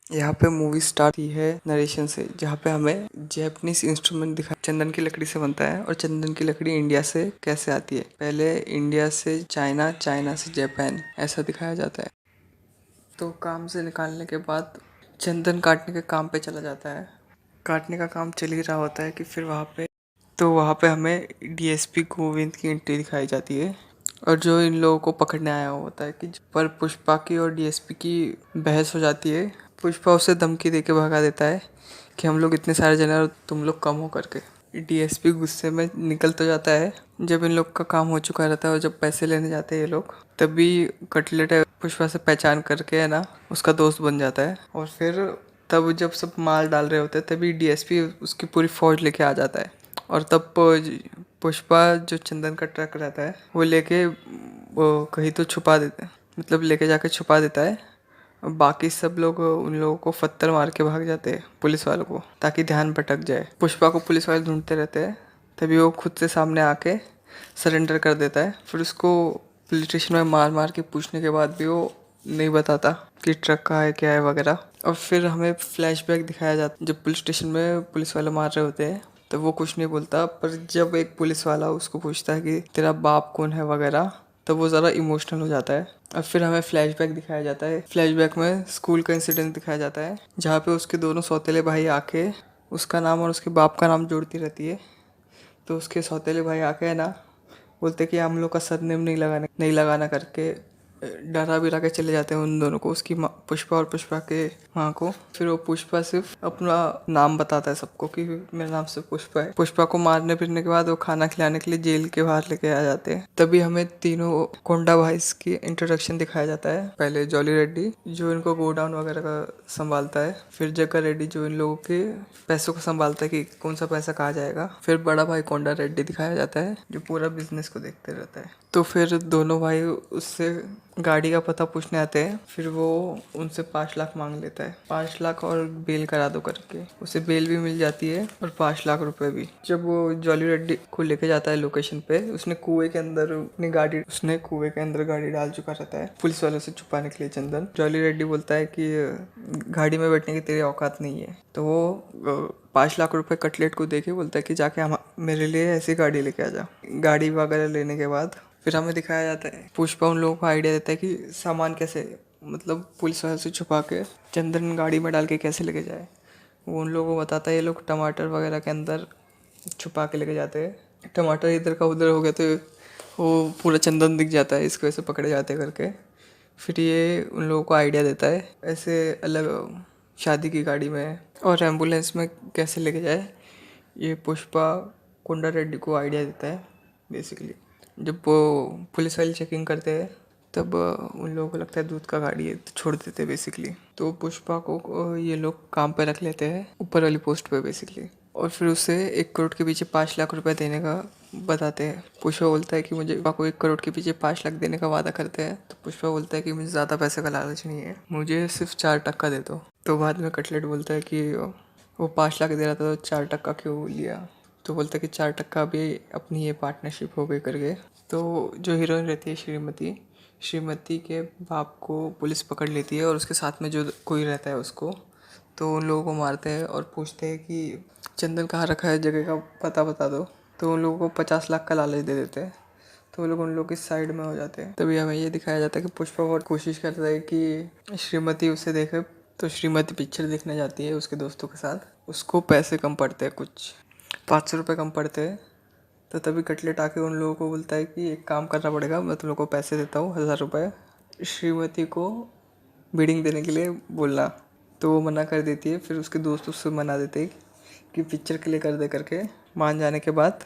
यहाँ पे movie start की है नरेशन से, जहाँ पे हमें जैपनीज इंस्ट्रूमेंट दिखा, चंदन की लकड़ी से बनता है और चंदन की लकड़ी इंडिया से कैसे आती है। पहले इंडिया से चाइना, चाइना से जापान, ऐसा दिखाया जाता है। तो काम से निकालने के बाद चंदन काटने के काम पे चला जाता है। काटने का काम चल ही रहा होता है कि फिर वहाँ पे हमें डीएसपी गोविंद की एंट्री दिखाई जाती है और जो इन लोगों को पकड़ने आया होता है कि पर पुष्पा की और डीएसपी की बहस हो जाती है। पुष्पा उसे धमकी देके भगा देता है कि हम लोग इतने सारे जने और तुम लोग कम हो करके। डीएसपी गुस्से में निकल तो जाता है। जब इन लोग का काम हो चुका रहता है और जब पैसे लेने जाते हैं ये लोग, तभी कटलेट पुष्पा से पहचान करके है ना उसका दोस्त बन जाता है। और फिर तब जब सब माल डाल रहे होते हैं तभी डीएसपी उसकी पूरी फौज लेके आ जाता है। और तब पुष्पा जो चंदन का ट्रक रहता है वो लेके वो कहीं तो छुपा देते हैं, मतलब लेके जाके छुपा देता है। और बाकी सब लोग उन लोगों को पत्थर मार के भाग जाते हैं पुलिस वालों को, ताकि ध्यान भटक जाए। पुष्पा को पुलिस वाले ढूंढते रहते हैं, तभी वो खुद से सामने आके सरेंडर कर देता है। फिर उसको पुलिस स्टेशन में मार मार के पूछने के बाद भी वो नहीं बताता कि ट्रक कहाँ है क्या है वगैरह। और फिर हमें फ्लैशबैक दिखाया जाता है जब पुलिस स्टेशन में पुलिस वाले मार रहे होते हैं, तो वो कुछ नहीं बोलता। पर जब एक पुलिस वाला उसको पूछता है कि तेरा बाप कौन है वगैरह, तो वो ज़रा इमोशनल हो जाता है। और फिर हमें फ्लैशबैक दिखाया जाता है। फ्लैशबैक में स्कूल का इंसिडेंट दिखाया जाता है, जहाँ पे उसके दोनों सौतेले भाई आके उसका नाम और उसके बाप का नाम जोड़ती रहती है। तो उसके सौतेले भाई आके है ना बोलते कि हम लोग का सरनेम नहीं लगाना करके डरा बिरा के चले जाते हैं उन दोनों को, उसकी माँ पुष्पा और पुष्पा के माँ को। फिर वो पुष्पा सिर्फ अपना नाम बताता है सबको कि मेरा नाम सिर्फ पुष्पा है। पुष्पा को मारने फिरने के बाद वो खाना खिलाने के लिए जेल के बाहर लेके आ जाते हैं। तभी हमें तीनों कोंडा भाईस की इंट्रोडक्शन दिखाया जाता है। पहले जॉली रेड्डी जो इनको गोडाउन वगैरह का संभालता है, फिर जग्गा रेड्डी जो इन लोगों के पैसों को संभालता है कि कौन सा पैसा कहाँ जाएगा, फिर बड़ा भाई कोंडा रेड्डी दिखाया जाता है जो पूरा बिजनेस को देखते रहता है। तो फिर दोनों भाई उससे गाड़ी का पता पूछने आते हैं। फिर वो उनसे 5 लाख मांग लेता है, 5 लाख और बेल करा दो करके। उसे बेल भी मिल जाती है और 5 लाख रुपए भी। जब वो जॉली रेड्डी को लेके जाता है लोकेशन पे, उसने कुएं के अंदर गाड़ी डाल चुका रहता है पुलिस वालों से छुपाने के लिए चंदन। जॉली रेड्डी बोलता है कि गाड़ी में बैठने की तेरी औकात नहीं है। तो वो 5 लाख रुपए कटलेट को देके बोलता है कि जाके हम मेरे लिए ऐसी गाड़ी लेके आ जा। गाड़ी वगैरह लेने के बाद फिर हमें दिखाया जाता है, पुष्पा उन लोगों को आइडिया देता है कि सामान कैसे, मतलब पुलिस वाले से छुपा के चंदन गाड़ी में डाल के कैसे लेके जाए। वो उन लोगों को बताता है। ये लोग टमाटर वगैरह के अंदर छुपा के लेके जाते हैं। टमाटर इधर का उधर हो गया तो वो पूरा चंदन दिख जाता है, इसकी वजह से पकड़े जाते करके। फिर ये उन लोगों को आइडिया देता है ऐसे अलग शादी की गाड़ी में और एम्बुलेंस में कैसे लेके जाए। ये पुष्पा कोंडा रेड्डी को आइडिया देता है बेसिकली। जब वो पुलिस वाले चेकिंग करते हैं तब उन लोगों को लगता है दूध का गाड़ी है तो छोड़ देते हैं बेसिकली। तो पुष्पा को ये लोग काम पे रख लेते हैं ऊपर वाली पोस्ट पे बेसिकली। और फिर उसे 1 करोड़ के पीछे 5 लाख रुपए देने का बताते हैं। पुष्पा बोलता है कि मुझे पापा को 1 करोड़ के पीछे 5 लाख देने का वादा करते हैं। तो पुष्पा बोलता है कि मुझे ज़्यादा पैसे का लालच नहीं है, मुझे सिर्फ 4% दे दो। तो बाद में कटलेट बोलता है कि वो 5 लाख दे रहा था तो 4% क्यों लिया। तो बोलता है कि 4% भी अपनी ये पार्टनरशिप हो गई करके। तो जो हीरोइन रहती है श्रीमती के बाप को पुलिस पकड़ लेती है और उसके साथ में जो कोई रहता है उसको, तो उन लोगों को मारते हैं और पूछते हैं कि चंदन कहाँ रखा है, जगह का पता बता दो। तो उन लोगों को 50 लाख का लालच दे देते हैं। तो वो लोग उन लोग की साइड में हो जाते हैं। तभी हमें ये दिखाया जाता है कि पुष्पा बहुत कोशिश करता है कि श्रीमती उसे देखे। तो श्रीमती पिक्चर देखने जाती है उसके दोस्तों के साथ। उसको पैसे कम पड़ते हैं, कुछ 500 रुपये कम पड़ते हैं। तो तभी कटलेट आके उन लोगों को बोलता है कि एक काम करना पड़ेगा, मैं तुम लोग को पैसे देता हूँ 1000 रुपये, श्रीमती को बीडिंग देने के लिए बोलना। तो वो मना कर देती है। फिर उसके दोस्त उससे मना देते हैं कि पिक्चर के लिए कर दे करके। मान जाने के बाद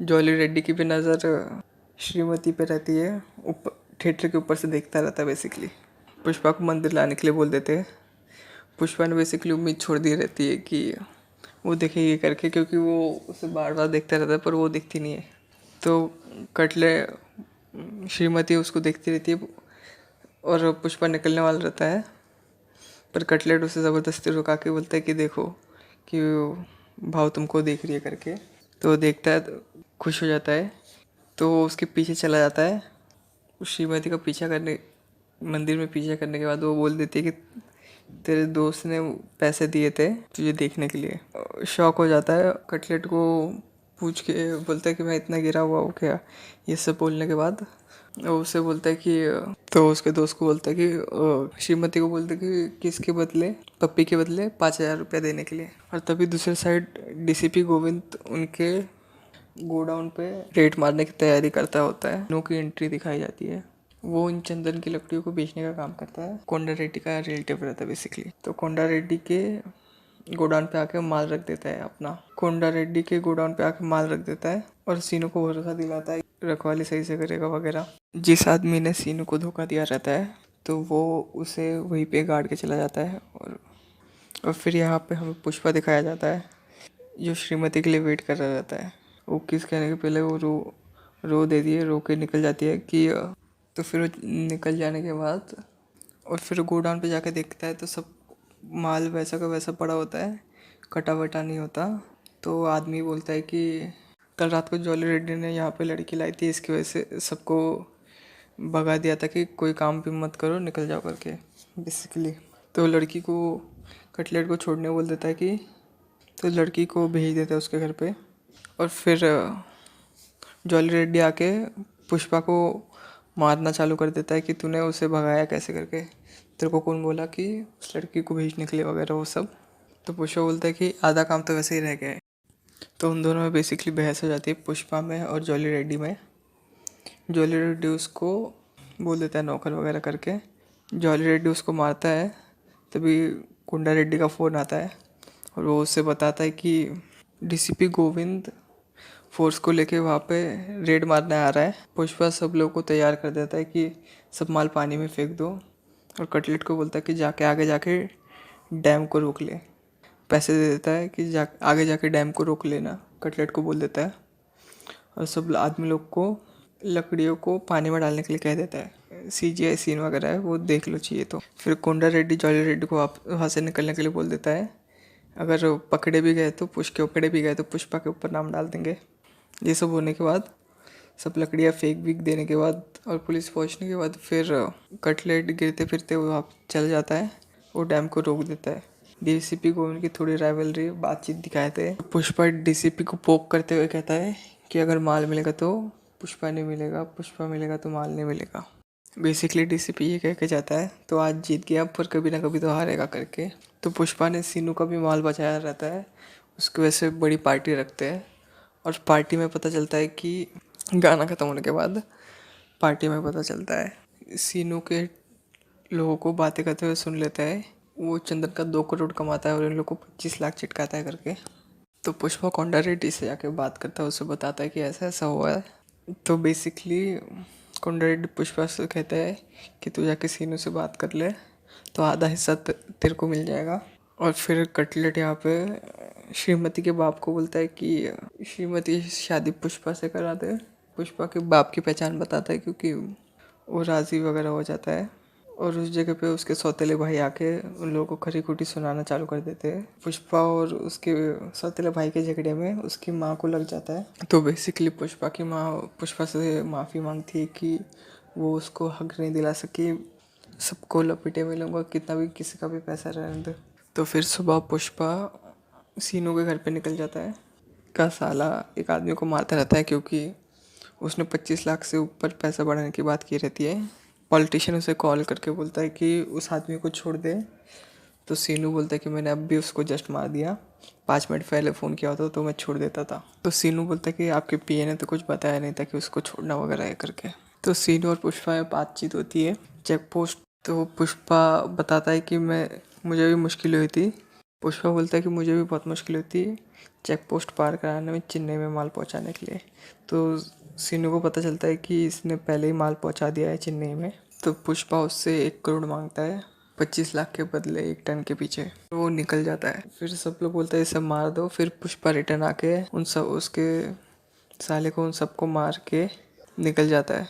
जॉली रेड्डी की भी नज़र श्रीमती पे रहती है, ऊपर थिएटर के ऊपर से देखता रहता है बेसिकली। पुष्पा को मंदिर लाने के लिए बोल देते हैं। पुष्पा ने बेसिकली उम्मीद छोड़ दी रहती है कि वो देखेगी करके, क्योंकि वो उसे बार बार देखता रहता है पर वो दिखती नहीं है। तो कटले श्रीमती उसको देखती रहती है और पुष्पा निकलने वाला रहता है, पर कटलेट उसे ज़बरदस्ती रुका के बोलता है कि देखो कि भाव तुमको देख रही है करके। तो वो देखता है तो खुश हो जाता है। तो वो उसके पीछे चला जाता है। उस श्रीमती का पीछा करने मंदिर में पीछा करने के बाद वो बोल देती है कि तेरे दोस्त ने पैसे दिए थे तुझे देखने के लिए। शॉक हो जाता है, कटलेट को पूछ के बोलता है कि मैं इतना गिरा हुआ हूँ क्या। ये सब बोलने के बाद वो उसे बोलता है कि, तो उसके दोस्त को बोलता है कि श्रीमती को बोलता है कि किसके बदले, पप्पी के बदले 5,000 रुपया देने के लिए। और तभी दूसरे साइड डीसीपी गोविंद उनके गोडाउन पे रेड मारने की तैयारी करता होता है। नो की एंट्री दिखाई जाती है। वो इन चंदन की लकड़ियों को बेचने का काम करता है। कोंडा रेड्डी का रिलेटिव रहता है बेसिकली। तो कोंडा रेड्डी के गोडाउन पे आके माल रख देता है अपना। कोंडा रेड्डी के गोडाउन पे आके माल रख देता है और सीनू को भरोसा दिलाता है रखवाली सही से करेगा वगैरह। जिस आदमी ने सीनू को धोखा दिया रहता है तो वो उसे वहीं पे गाड़ के चला जाता है। और फिर यहाँ पे हमें पुष्पा दिखाया जाता है जो श्रीमती के लिए वेट कर रहा रहता है। वो किस कहने के पहले वो रो देती है, रो के निकल जाती है कि, तो फिर वो निकल जाने के बाद और फिर गोडाउन पे जाके देखता है तो सब माल वैसा का वैसा पड़ा होता है, कटा वटा नहीं होता। तो आदमी बोलता है कि कल रात को जॉली रेड्डी ने यहाँ पे लड़की लाई थी, इसकी वजह से सबको भगा दिया था कि कोई काम भी मत करो, निकल जाओ करके बेसिकली। तो लड़की को कटलेट को छोड़ने बोल देता है कि, तो लड़की को भेज देता है उसके घर पे। और फिर जॉली रेड्डी आके पुष्पा को मारना चालू कर देता है कि तूने उसे भगाया कैसे करके, तेरे को कौन बोला कि उस लड़की को भेजने के लिए वगैरह वो सब। तो पुष्पा बोलता है कि आधा काम तो वैसे ही रह गया है। तो उन दोनों में बेसिकली बहस हो जाती है, पुष्पा में और जॉली रेड्डी में। जॉली रेड्डी उसको बोल देता है नौकर वगैरह करके। जॉली रेड्डी उसको मारता है, तभी कुंडा रेड्डी का फ़ोन आता है और वो उससे बताता है कि डीसीपी गोविंद फोर्स को लेके वहाँ पे रेड मारने आ रहा है। पुष्पा सब लोगों को तैयार कर देता है कि सब माल पानी में फेंक दो और कटलेट को बोलता है कि जाके आगे जाके डैम को रोक ले। पैसे दे देता है कि आगे जाके डैम को रोक लेना, कटलेट को बोल देता है। और सब आदमी लोग को लकड़ियों को पानी में डालने के लिए कह देता है। CGI सीन वगैरह है वो देख लो चाहिए तो। फिर कोंडा रेड्डी जॉली रेड्डी को वहाँ से निकलने के लिए बोल देता है, अगर पकड़े भी गए तो पुष्पा के ऊपर नाम डाल देंगे। ये सब होने के बाद सब लकड़ियाँ फेंक वीक देने के बाद और पुलिस पहुंचने के बाद फिर कटलेट गिरते फिरते वो वहाँ चल जाता है, वो डैम को रोक देता है। डीसीपी को उनकी थोड़ी राइवलरी बातचीत दिखाते हैं। पुष्पा डीसीपी को पोक करते हुए कहता है कि अगर माल मिलेगा तो पुष्पा नहीं मिलेगा, पुष्पा मिलेगा तो माल नहीं मिलेगा। बेसिकली डीसीपी ये कह के जाता है तो आज जीत गया पर कभी ना कभी तो हारेगा करके। तो पुष्पा ने सीनू का भी माल बचाया रहता है, उसकी वजह से बड़ी पार्टी रखते हैं। और पार्टी में पता चलता है कि गाना ख़त्म होने के बाद पार्टी में पता चलता है सीनू के लोगों को बातें करते हुए सुन लेता है, वो चंदन का 2 करोड़ कमाता है और इन लोगों को 25 लाख चिटकाता है करके। तो पुष्पा कोंडा रेड्डी से जाके बात करता है, उसे बताता है कि ऐसा ऐसा हुआ है। तो बेसिकली कोंडा रेड्डी पुष्पा से कहता है कि तू जाके सीनू से बात कर ले तो आधा हिस्सा तेरे को मिल जाएगा। और फिर कटलेट यहाँ पे श्रीमती के बाप को बोलता है कि श्रीमती शादी पुष्पा से करा दे। पुष्पा के बाप की पहचान बताता है क्योंकि वो राज़ी वगैरह हो जाता है। और उस जगह पे उसके सौतेले भाई आके उन लोगों को खरी खोटी सुनाना चालू कर देते हैं। पुष्पा और उसके सौतेले भाई के झगड़े में उसकी माँ को लग जाता है। तो बेसिकली पुष्पा की माँ पुष्पा से माफ़ी मांगती है कि वो उसको हक नहीं दिला सकी, सबको लपेटे में लूँगा, कितना भी किसी का भी पैसा रहने दे। तो फिर सुबह पुष्पा सीनू के घर पे निकल जाता है। का साला एक आदमी को मारता रहता है क्योंकि उसने 25 लाख से ऊपर पैसा बढ़ाने की बात की रहती है। पॉलिटिशियन उसे कॉल करके बोलता है कि उस आदमी को छोड़ दे। तो सीनू बोलता है कि मैंने अब भी उसको जस्ट मार दिया, 5 मिनट पहले फ़ोन किया होता तो मैं छोड़ देता था। तो सीनू बोलता है कि आपके पीए ने तो कुछ बताया नहीं था कि उसको छोड़ना वगैरह है करके। तो सीनू और पुष्पा में बातचीत होती है चेक पोस्ट। तो पुष्पा बताता है कि मुझे भी मुश्किल हुई थी। पुष्पा बोलता है कि मुझे भी बहुत मुश्किल हुई थी चेक पोस्ट पार कराने में, चेन्नई में माल पहुंचाने के लिए। तो सीनू को पता चलता है कि इसने पहले ही माल पहुंचा दिया है चेन्नई में। तो पुष्पा उससे 1 करोड़ मांगता है 25 लाख के बदले 1 टन के पीछे। तो वो निकल जाता है। फिर सब लोग बोलते हैं इसे मार दो। फिर पुष्पा रिटर्न आके उन सब उसके साले को उन सबको मार के निकल जाता है।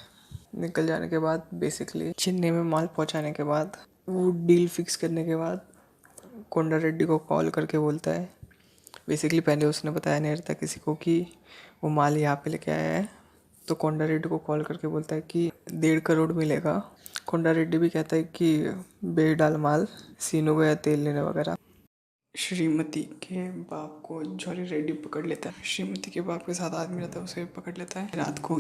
निकल जाने के बाद बेसिकली चेन्नई में माल पहुंचाने के बाद वो डील फिक्स करने के बाद कोंडा रेड्डी को कॉल करके बोलता है, बेसिकली पहले उसने बताया नहीं रहता किसी को कि वो माल यहाँ पे लेके आया है तो कोंडा रेड्डी को कॉल करके बोलता है कि 1.5 करोड़ मिलेगा। कोंडा रेड्डी भी कहता है कि बेडाल माल, सीनू गया तेल लेने वगैरह। श्रीमती के बाप को जॉली रेड्डी पकड़ लेता है। श्रीमती के बाप के साथ आदमी रहता है, उसे भी पकड़ लेता है। रात को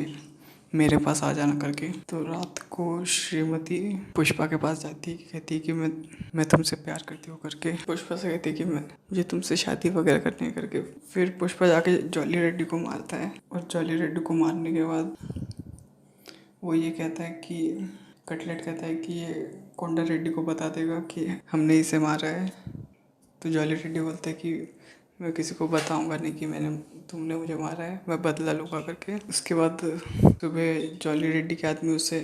मेरे पास आ जाना करके। तो रात को श्रीमती पुष्पा के पास जाती है, कहती है कि मैं तुमसे प्यार करती हूँ करके। पुष्पा से कहती है कि मुझे तुमसे शादी वगैरह करनी है करके। फिर पुष्पा जाके जॉली रेड्डी को मारता है और जॉली रेड्डी को मारने के बाद वो ये कहता है कि कटलेट कहता है कि ये कोंडा रेड्डी को बता देगा कि हमने इसे मारा है। तो जॉली रेड्डी बोलता है कि मैं किसी को बताऊंगा नहीं कि तुमने मुझे मारा है, मैं बदला लूँगा करके। उसके बाद सुबह जॉली रेड्डी के आदमी उसे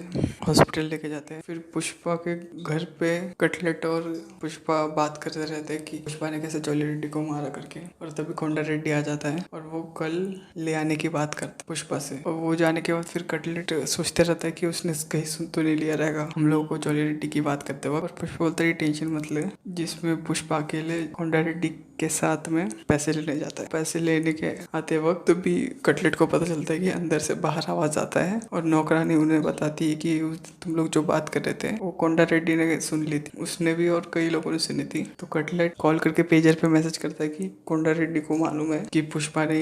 हॉस्पिटल लेके जाते हैं। फिर पुष्पा के घर पे कटलेट और पुष्पा बात करते रहते हैं कि पुष्पा ने कैसे जॉली रेड्डी को मारा करके। और तभी कोंडा रेड्डी आ जाता है और वो कल ले आने की बात करता पुष्पा से। और वो जाने के बाद फिर कटलेट सोचते रहता है कि उसने कहीं सुन तो नहीं लिया रहेगा हम लोगों को जॉली रेड्डी की बात करते वक्त। और पुष्पा बोलता है टेंशन मत ले, जिसमें पुष्पा अकेले कोंडा रेड्डी के साथ में पैसे लेने जाता है। पैसे लेने के आते वक्त भी कटलेट को पता चलता है कि अंदर से बाहर आवाज आता है और नौकरानी उन्हें बताती है कि तुम लोग जो बात कर रहे थे वो कोंडा रेड्डी ने सुन ली थी, उसने भी और कई लोगों ने सुनी थी। तो कटलेट कॉल करके पेजर पे मैसेज करता है कि कोंडा रेड्डी को मालूम है कि पुष्पा ने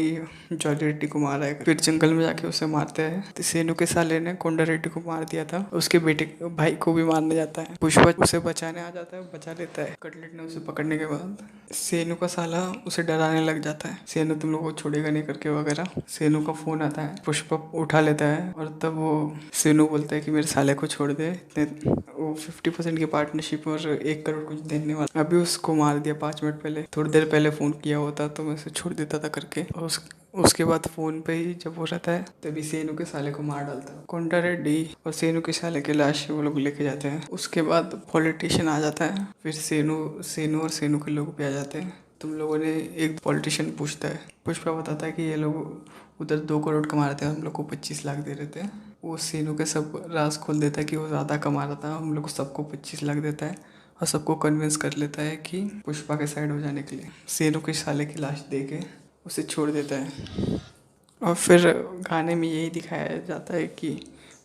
जॉली रेड्डी को मारा है। फिर जंगल में जाके उसे मारते हैं। तो सेनू के साले ने कोंडा रेड्डी को मार दिया था, उसके बेटे भाई को भी मारने जाता है। पुष्पा उसे बचाने आ जाता है, बचा लेता है। कटलेट ने उसे पकड़ने के बाद सेनू का साला उसे डराने लग जाता है, सेनू तुम लोगों को छोड़ेगा नहीं करके वगैरह। सेनू का फोन आता है, पुष्पा उठा लेता है और तब वो सेनू बोलता है कि मेरे साले को छोड़ दे, वो 50% की पार्टनरशिप और 1 करोड़ कुछ देने वाला। अभी उसको मार दिया 5 मिनट पहले, थोड़ी देर पहले फोन किया होता तो मैं उसे छोड़ देता था करके। और उसके बाद फोन पे ही जब वो रहता है तभी सेनू के साले को मार डालता है। कोंडा रेड्डी और सेनू के साले की लाश वो लोग लेके जाते हैं। उसके बाद पॉलिटिशियन आ जाता है, फिर सेनू और सेनू के लोग भी आ जाते हैं। तुम लोगों ने एक पॉलिटिशियन पूछता है, पुष्पा बताता है कि ये लोग उधर 2 करोड़ कमा रहे थे, हम लोग को 25 लाख दे रहे थे। वो सेनू के सब राज खोल देता है कि वो ज़्यादा कमा रहा था, हम लोग को सबको 25 लाख देता है और सबको कन्विंस कर लेता है कि पुष्पा के साइड हो जाने के लिए। सेनू के साले की लाश दे के उसे छोड़ देता है। और फिर गाने में यही दिखाया जाता है कि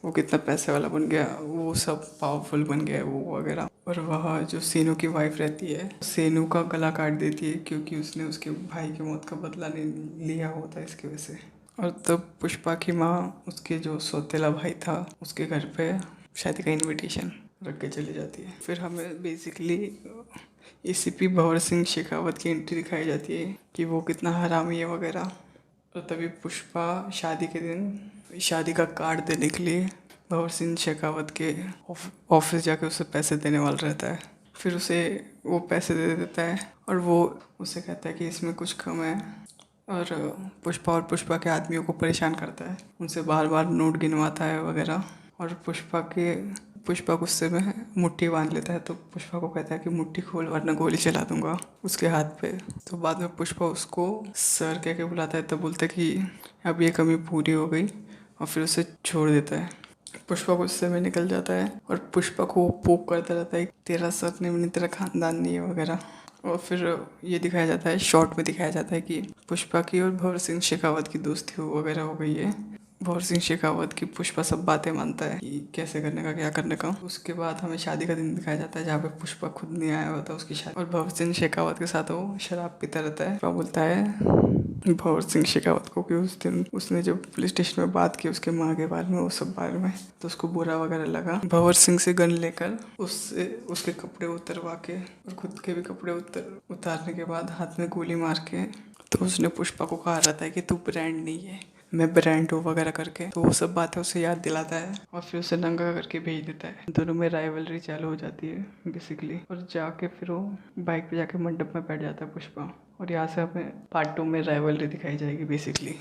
वो कितना पैसे वाला बन गया, वो सब पावरफुल बन गया है वो वगैरह। और वह जो सेनू की वाइफ रहती है सेनू का गला काट देती है क्योंकि उसने उसके भाई की मौत का बदला नहीं लिया होता है इसकी वजह से। और तब पुष्पा की माँ उसके जो सौतेला भाई था उसके घर पे शादी का इनविटेशन रख के चली जाती है। फिर हमें बेसिकली एसीपी भंवर सिंह शेखावत की एंट्री दिखाई जाती है कि वो कितना हरामी है वगैरह। तो तभी पुष्पा शादी के दिन शादी का कार्ड देने के लिए भंवर सिंह शेखावत के ऑफिस जाके उसे पैसे देने वाला रहता है। फिर उसे वो पैसे दे देता है और वो उसे कहता है कि इसमें कुछ कम है। और पुष्पा के आदमियों को परेशान करता है, उनसे बार बार नोट गिनवाता है वगैरह। और पुष्पा गुस्से में मुट्ठी बांध लेता है, तो पुष्पा को कहता है कि मुट्ठी खोल वरना गोली चला दूंगा उसके हाथ पे। तो बाद में पुष्पा उसको सर कह के बुलाता है, तो बोलता है कि अब ये कमी पूरी हो गई और फिर उसे छोड़ देता है। पुष्पा गुस्से में निकल जाता है और पुष्पा को पोक करता रहता है, तेरा सर नहीं, तेरा खानदान नहीं है वगैरह। और फिर ये दिखाया जाता है, शॉर्ट में दिखाया जाता है कि पुष्पा की और भंवर सिंह शेखावत की दोस्ती वगैरह हो गई है। भंवर सिंह शेखावत की पुष्पा सब बातें मानता है कि कैसे करने का क्या करने का। उसके बाद हमें शादी का दिन दिखाया जाता है जहाँ पे पुष्पा खुद नहीं आया होता उसकी शादी, और भंवर सिंह शेखावत के साथ वो शराब पीता रहता है। पुष्पा बोलता है भंवर सिंह शेखावत को कि उस दिन उसने जब पुलिस स्टेशन में बात की उसके माँ के बारे में, वो सब बारे में, तो उसको बुरा वगैरह लगा। भंवर सिंह से गन लेकर उसके कपड़े उतरवा के और खुद के भी कपड़े उतारने के बाद हाथ में गोली मार के, तो उसने पुष्पा को कहा रहता है कि तू ब्रांड नहीं है, मैं ब्रांड हूँ वगैरह करके। तो वो सब बातें उसे याद दिलाता है और फिर उसे नंगा करके भेज देता है। दोनों में राइवलरी चालू हो जाती है बेसिकली। और जाके फिर वो बाइक पे जाके मंडप में बैठ जाता है पुष्पा। और यहाँ से हमें पार्ट 2 में राइवलरी दिखाई जाएगी बेसिकली।